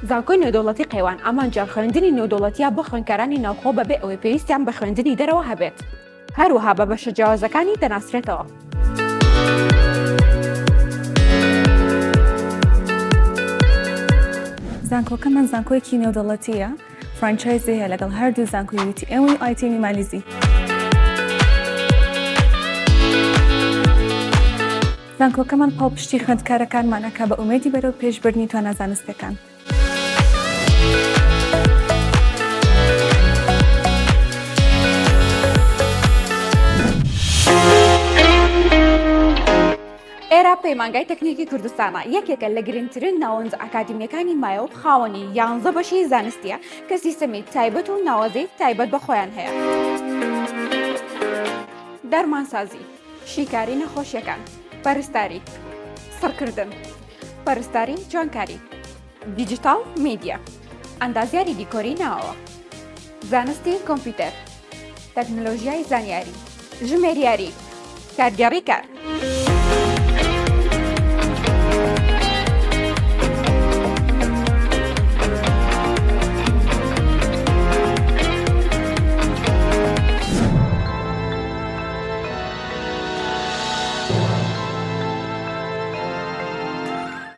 زانکۆی نێودەوڵەتی قەیوان ئەمانجا خوێندنی نێودەوڵەتیە بۆ خوێندکارانی ناوخۆ بەبێ ئەوەی پێویستیان بە خوێندنی دەرەوە هەبێت. هەروەها بە بەشە جیاوازەکانی دەناسرێتەوە. زانکۆکەمان زانکۆیەکی نێودەوڵەتیە، فرانچایزی هەیە لەگەڵ هەردوو زانکۆی UTM و IT مالیزی. زانکۆکەمان پاڵپشتی خوێندکارەکانمانەکە بە ئومێدی بەرەو پێشبردنی توانە زانستیەکان. ئێرە پەیمانگای تەکنیکی کوردستانە یەکێکە لە گرنگترین ناوەند ئەکادیمیەکانی مایا و خاوەنی 11 بەشی زانستیە کە سیستەمی تایبەت و ناوازەی تایبەت بە خۆیان هەیە. دەرمانسازی، شیکاری نەخۆشیەکان، پەرستاری، سەرکردن، پەرستاری جوانکاری، دیجیتال میدیا، ئەندازیاری دیکۆری ناوەوە، زانستی کۆمپیوتەر، تەکنۆلۆژیای زانیاری، ژمێریاری، کارگەڕی کار.